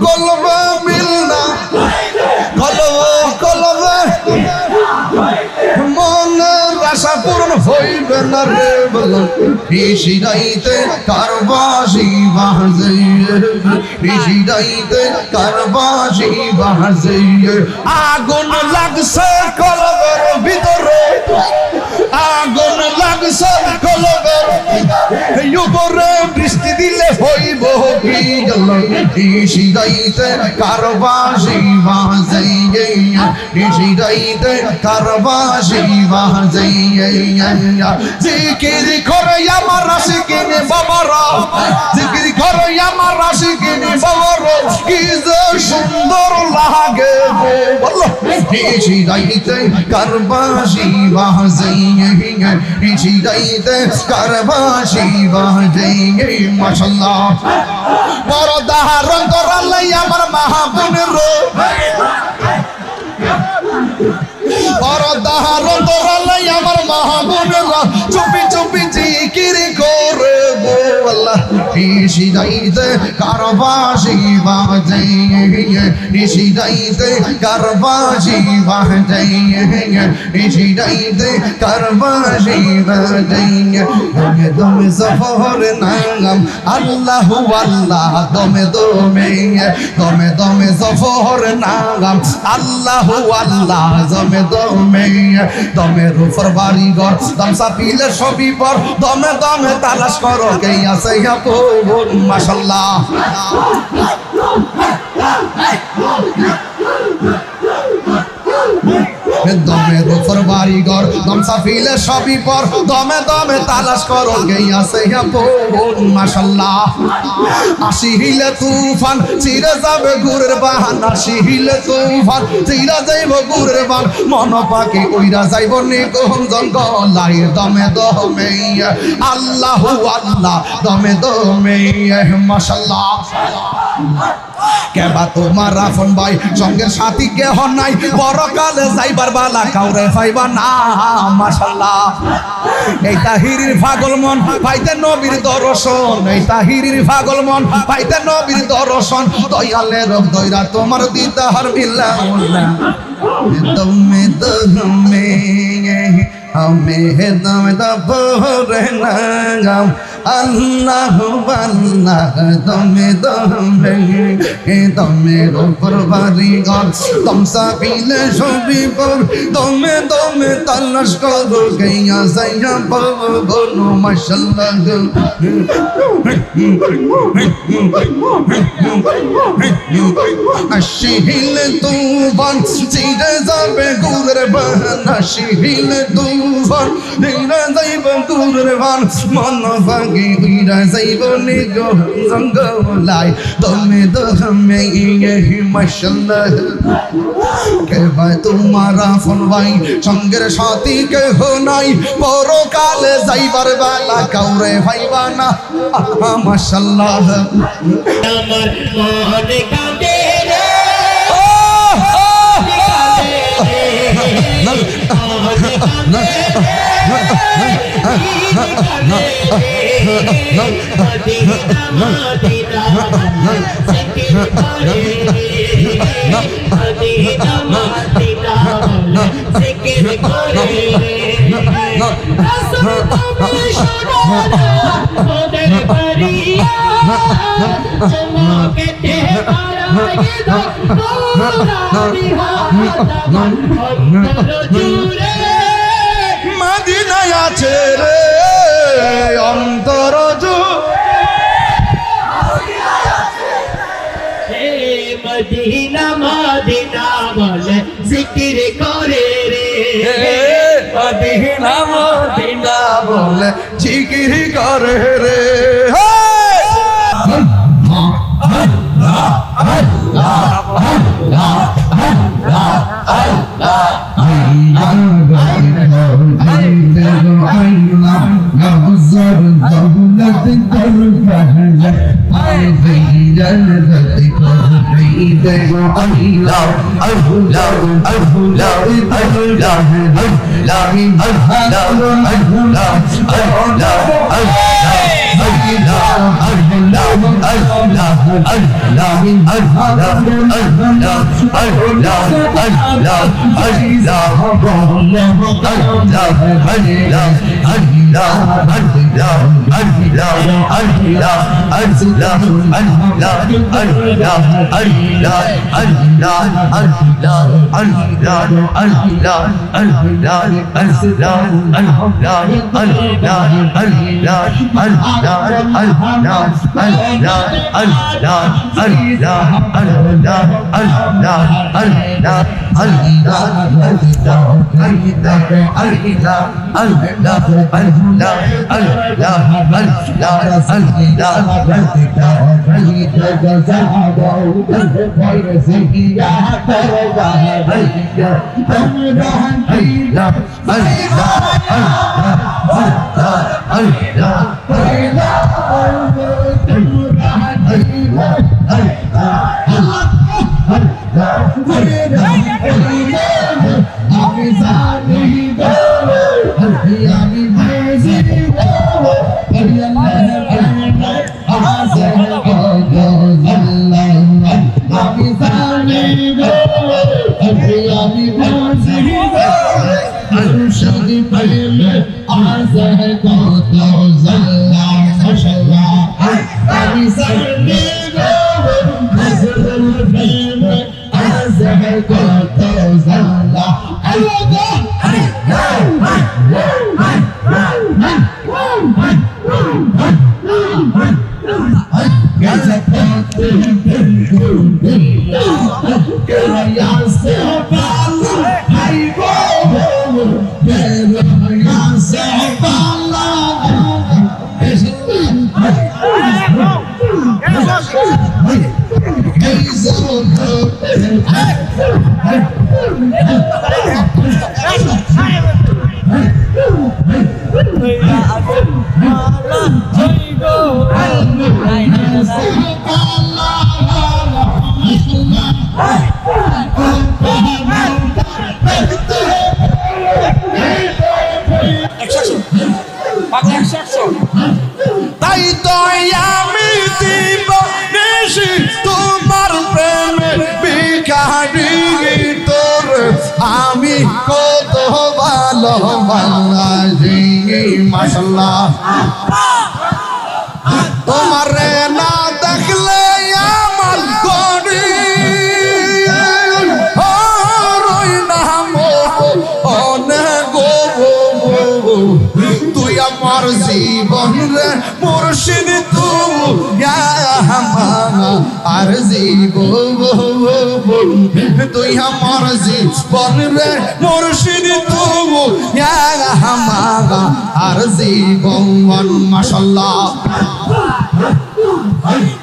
কলব মিলনা কলব মনের আশা পূরণ হইবে না রে বলো ঋষিরাইতে কারবাসি বাজে ঋষিরাইতে কারবাসি বাজে আগুন লাগছে কলবের ভিতরে আগুন লাগছে কলবের উপরে বৃষ্টি দিলে হইব কি গেল ঋষিরাইতে কারবাসি বাজে ঋষিরাইতে কারবাসি বাজে জিকির করে আমার আশিকিনে বাবারা জিকির করে আমার আশিকিনে বাবারা কি যে সুন্দর লাগে বলো ঋষিরাইতে কারবাসি বাজে ঋষিরাইতে কারবাসি বাজে মাশাআল্লাহ বড় দাহারণ করালাই আমার মাহবুবের বড় দাহারণ করালাই আমার মাহবুবের চুপি চুপি জিকির করে আল্লাহ ঋষিরাইতে কারবাসি বাজে ঋষিরাইতে কারবাসি বাজে ঋষিরাইতে কারবাসি বাজে দমে দমে সফর নাম আল্লাহু আল্লাহ দমে দমে দমে দমে সফর নাম আল্লাহু আল্লাহ দমে দমে দমের উপর বাড়ি ঘর দম সাপিলে সবই পর দমে দমে তালাশ করো কে আছে আপন মাশাআল্লাহ দমের উপর বাড়ি ঘর দম সাফিলে সবই পর দমে দমে তালাশ করো কে আছে আপন মাশাআল্লাহ আসিলে তুফান চিরে যাবে গুরের বাহান আসিলে তুফান চিরা যাইব গুরের বান মন পাখি উইরা যাইব নিকোন জঙ্গলাই দমে দমে আল্লাহু আল্লাহ দমে দমে মাশাআল্লাহ কেবা তোমার আপন ভাই সঙ্গের সাথী কেহ নাই পরকালে যাইবার বালা কাউরে পাইবা না মাশাআল্লাহ এই তাহিরির পাগল মন পাইতে নবীর দর্শন এই তাহিরির পাগল মন পাইতে নবীর দর্শন দয়ালের দয়রা তোমার দিদার বিল্লাহ দমে দমে আমি হেদম দপরে নাম আল্লাহু আল্লাহ দমে দমে দমের উপর বাড়ি ঘর দম সাপিলে সবই পর দমে দমে তালাশ করো গইয়া যাইয়া পাবো বলো মাশাআল্লাহ আসিলে তুফান চিরে যাবে গুরের বাহান আসিলে তুফান চিরে যাইবে গুরের বাহান মন ভাগে উইরা যাইব নিগো জঙ্গলাই দমে দমে মাশাআল্লাহ কেবা তোমার আপন ভাই সঙ্গের সাথী কেহ নাই পরকালে যাইবার বেলা কাউরে পাইবা না মাশাআল্লাহ আমার মনে কাঁদে রে মদিনায় আছে রে অন্তর মদিনা মদিনা বলে জিকির করে রে মদিনা মদিনা বলে জিকির করে রে তাই তো আমি দিব বেশি তোমার প্রেমে ভিখারি তোর আমি কত ভালোবাসি মাশাআল্লাহ তোমার না দেখলে আমার গরি রই না অনেক তুই আমার জীবন রে মুর্শিদ তুই আর জীবন তুই আমার জীবন রে মুর্শিদ তুই আর জীবন মাশাআল্লাহ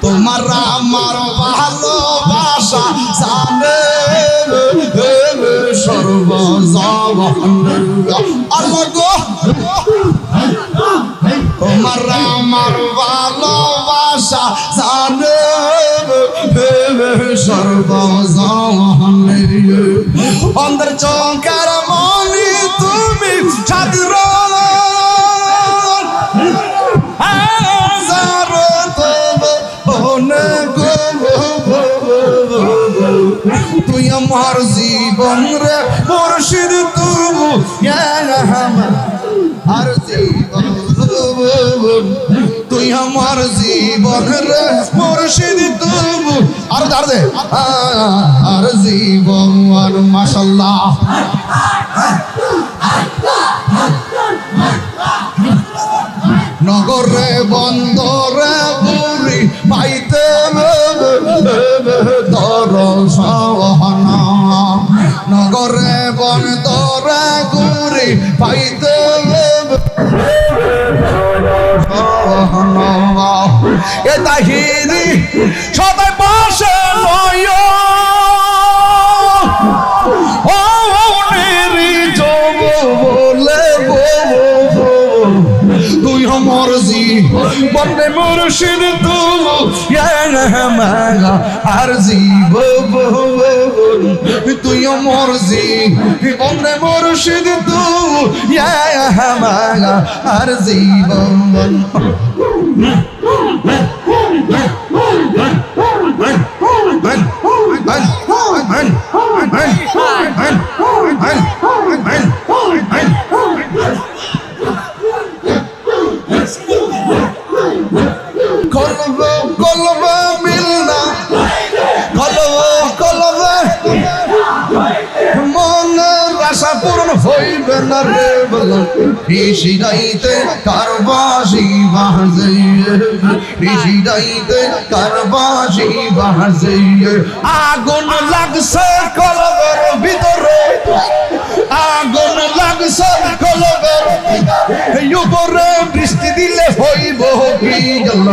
তোমার আমার ভালোবাসা জানে সর্বজগৎ আল্লাহ গো তোমার আমার ভালোবাসা জানে সর্বজগৎ অন্তর চৌকার মনি তুমি ছাত্র তুই আমার জীবন রে মুর্শিদ তুই আর জীবন তুই আমার জীবন রে মুর্শিদ তুই আর দাঁড় দে আর জীবন মাশাআল্লাহ নগরে বন্দরে বুড়ি পাইতে তোর সহনা নগরে বন্দরে গুড়ি পাইতে এ তাহিরি সবাই পাশে লয় ও নেরি যোগ বলে তুই আমার জীবন মুর্শিদ তুই আর জীবন তুই মোর জীবন রে মুর্শিদ তুই আর জীবন পূরণ হইবে না রে বলো ঋষিরাইতে কারবাসি বাজে ঋষিরাইতে কারবাসি বাজে আগুন লাগছে কলবের ভিতরে আগুন লাগছে কলবের উপরে বৃষ্টি দিলে হইব কি গেল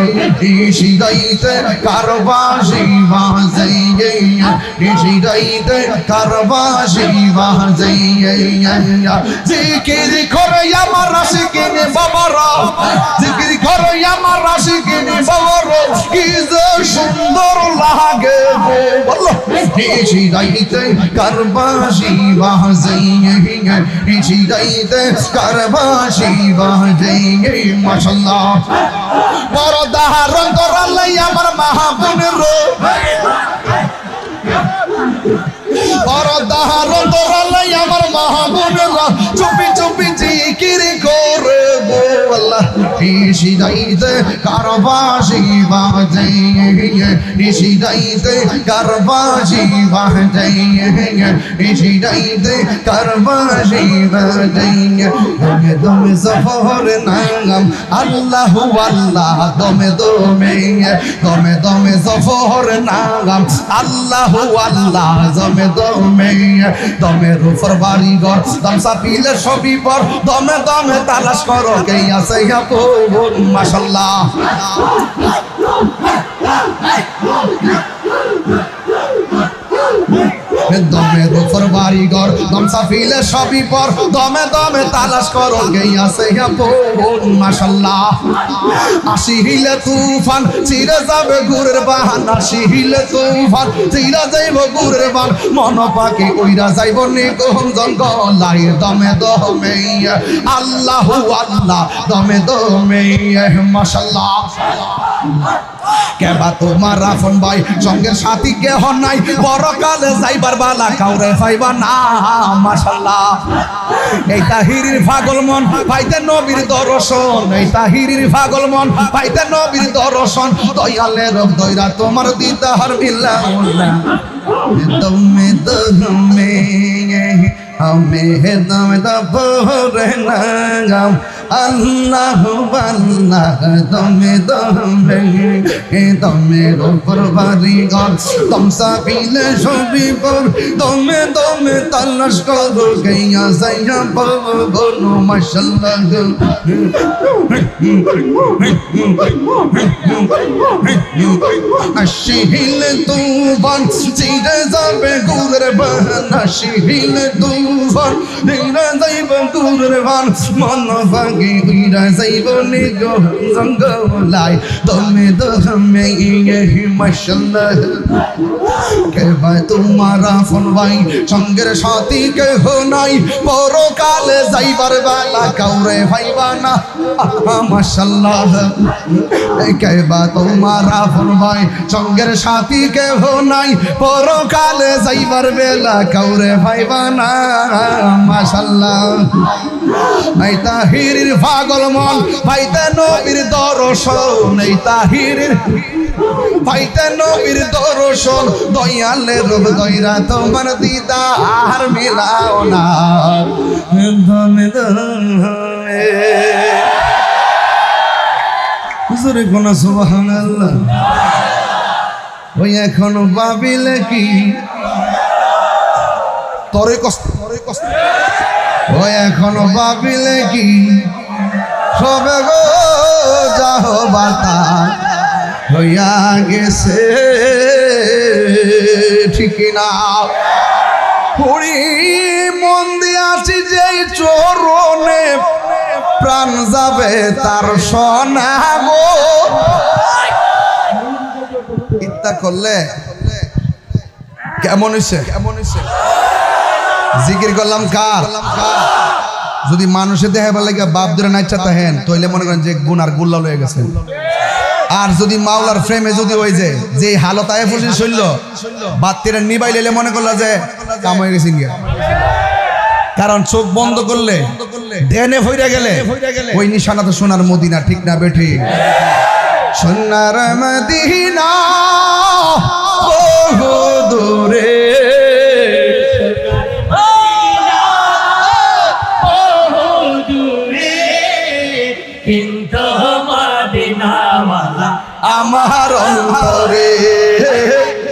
ঋষিরাইতে কারবাসি বাজে ঋষিরাইতে কারবাসি বাজে জিকির করে আমার আশিকিন বাবারা জিকির করে আমার আশিকিন বাবারা কি যে সুন্দর লাগে বলো ঋষিরাইতে কারবাসি বাজে ঋষিরাইতে কারবাসি বাজে মাশাআল্লাহ বড় দারণ করালাই আমার মাহবুবের দারণ করালাই আমার মাহবুবেরা চুপি চুপি জিকির করে আল্লাহ ঋষিরাইতে কারবাসি বাজে ঋষিরাইতে কারবাসি বাজে ঋষিরাইতে কারবাসি বাজে দমে দমে সফর নাম আল্লাহু আল্লাহ দমে দমে দমে দমে সফর নাম আল্লাহু আল্লাহ দমে দমে দমের উপর বাড়ি ঘর দম সাপিলে সবই পর দমে দমে তালাশ করো কে আছে আপন মাশাআল্লাহ দমের উপর বাড়ি ঘর দম সাফিলে সবই পর দমে দমে তালাশ করো কে আছে আপন মাশাআল্লাহ আসিলে তুফান চিরে যাবে গুরের বাহান আসিলে তুফান চিরে যাইব গুরের বান মন পাখি উইরা যাইব নিকম জঙ্গলাই দমে দমে আল্লাহু আল্লাহ দমে দমে মাশাআল্লাহ কেবা তোমার রাফন ভাই সঙ্গের সাথী কেহ নাই পরকালে যাইবার বালা কাউরে পাইবা না মাশাআল্লাহ এই তাহিরির পাগল মন পাইতে নবীর দর্শন এই তাহিরির পাগল মন পাইতে নবীর দর্শন দয়ালের দয়রা তোমার দিদার বিল্লাহ দমে দমে আমি দম দপরে নাম আল্লাহু আল্লাহ দমে দমে দমের উপর বাড়ি ঘর দম সাপিলে সবই পর দমে দমে তালাশ করো গইয়া যাইয়া বলো মাশাআল্লাহ আসিলে তুফান চিরে যাবে গুরের বান আসিলে তুফান চিরে যাইবে গুরের বান মন ভাগে উইরা যাইব নিগো জঙ্গলাই দমে দমে মাশাআল্লাহ কেবা তোমার আফন ভাই সঙ্গের সাথী কেহ নাই পরকালে যাইবার বেলা কাউরে পাইবা না মাশাআল্লাহ কেবা তোমার আফন ভাই সঙ্গের সাথী কেহ নাই পরকালে যাইবার বেলা কাউরে পাইবা না মাশাআল্লাহ এই তাহিরির পাগল মন পাইতে নবীর দর্শন এই তাহিরির পাইতে নবীর দর্শন দয়ালের রূপ দয়রা তোমার দিদার মিলাও না দমে দমে হুজুরে কোন সুবহানাল্লাহ ওই এখন ভাবিলে কি তরে কষ্ট ওই এখন ভাবিলে কি সবে গো যাহ বাতা হইয়া গেছে ঠিক না পুরি মন দিয়াছি যে চরণে প্রাণ যাবে তার সোনা গো চিন্তা করলে কেমন হইছে জিকির করলাম কার যদি মানুষে দেখে বলে বাপ ধরে নাইচা তাহেন তাইলে মনে করেন যে গুনার গুল্লা লয়ে গেছে আর যদি মাওলার ফ্রেমে যদি ওই যে হালত আয় ফুসি শৈল বাত্তিরা নিবাই লেলে মনে করলো যে কাম হয়ে গেছে গিয়া কারণ চোখ বন্ধ করলে ধ্যানে ভইরা গেলে ওই নিশানা তো সোনার মদিনা ঠিক না বেঠি সোনার মদিনা বহু দূরে কিন্তু মদিনাওয়ালা আমার অন্তরে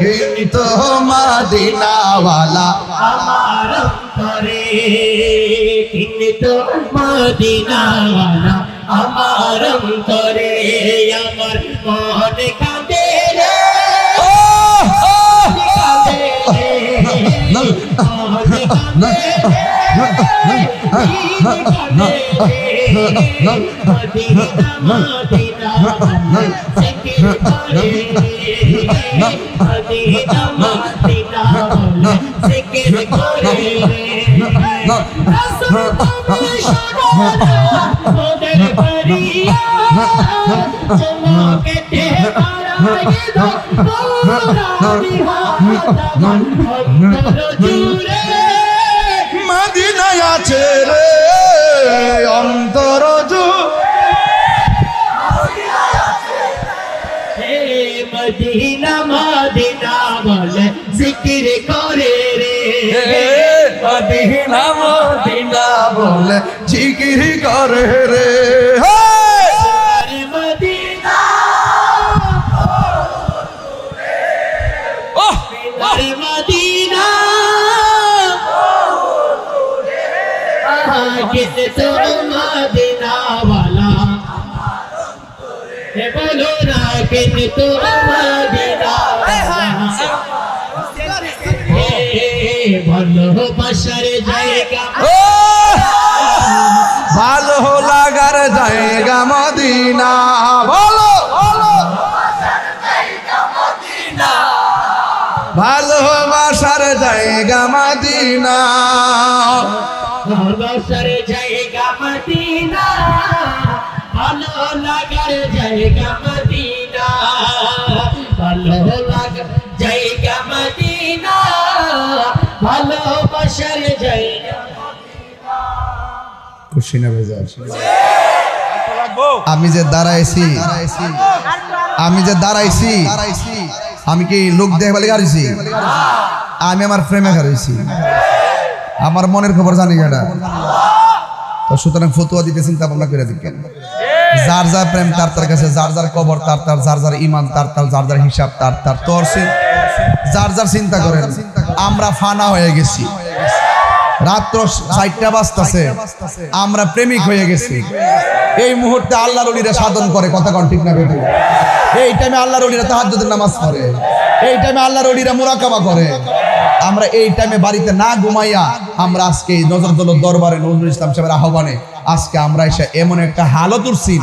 কিন্তু মদিনাওয়ালা আমার অন্তরে কিন্তু মদিনাওয়ালা আমার অন্তরে আমার মন কাঁদে রে কাঁদে রে মন কাঁদে মদিনায় আছে রে অন্তর মদিনা মদিনা বলে জিকির করে রে মদিনা মদিনা বলে জিকির করে রে মদিনা মদিনা কিন্তু মদিনা वाला बोलो ना কিন্তু মদিনা ভালোবাসার জায়গা ভালো লাগার জায়গা মদিনা বলো ভালোবাসার জায়গা মদিনা ভালোবাসার জায়গা মদিনা ভালো লাগার জায়গা মদিনা ভালো লাগার জায়গা মদিনা ভালোবাসার জায়গা খুশি না বেজার আমি যে দাঁড়াইছি আমি কি লোক দেখে বলে গাড়িছি আমি আমার প্রেমে হারাইছি আমার মনের খবর জানি এটা তো সুতরাং ফতুয়া দিতে চিন্তা ভাবনা করে দিকেন যার যার প্রেম তার তার কাছে যার যার কবর তার তার যার যার ইমান তার তার যার যার হিসাব তার তার তোর যার যার চিন্তা করেন আমরা ফানা হয়ে গেছি রাত্র 4টা বাজতেছে আমরা প্রেমিক হয়ে গেছি এই মুহূর্তে আল্লাহর ওলিরা সাধন করে কথা কোন ঠিক না বেটি এই টাইমে আল্লাহর ওলিরা তাহাজ্জুদের নামাজ পড়ে এই টাইমে আল্লাহর ওলিরা মুরাকাবা করে আমরা এই টাইমে বাড়িতে না ঘুমাইয়া আমরা আজকে এই নজরদৌলত দরবারে নজরুল ইসলাম সাহেবের আহ্বানে আজকে আমরা এসে এমন একটা হালত উঠছি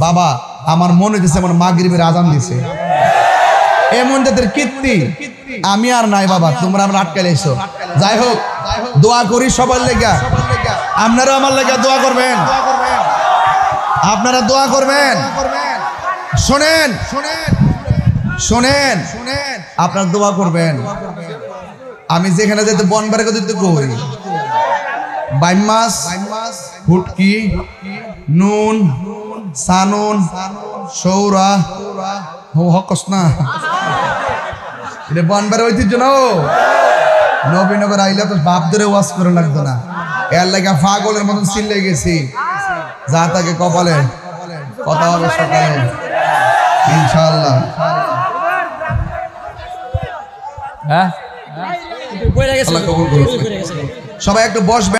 বাবা আমার মনে হইতেছে এমন মাগরিবের আজান দিছে এমন যাদের কীর্তি আমি আর নাই বাবা তোমরা আমরা আটকে এসো যাই হোক দোয়া করি সবার লেগা আপনারা আমার লেগা দোয়া করবেন আপনারা দোয়া করবেন শোনেন শোনেন আপনারা দোয়া করবেন আমি যেখানে যেতে বনবারে দিতে কই বাইম মাছ ফুটকি নুন সানুন সৌরা হকস না এটা বনবারে ঐতিহ্য না নবীনগর আইলে তো বাপ ধরে ওয়াজ করে লাগতো না এর লাগে পাগলের মতন চিল্লে গেছি যা তাকে কপালে কথা হবে সকালে ইনশাআল্লাহ হ্যাঁ সবাই একটু বসবেন।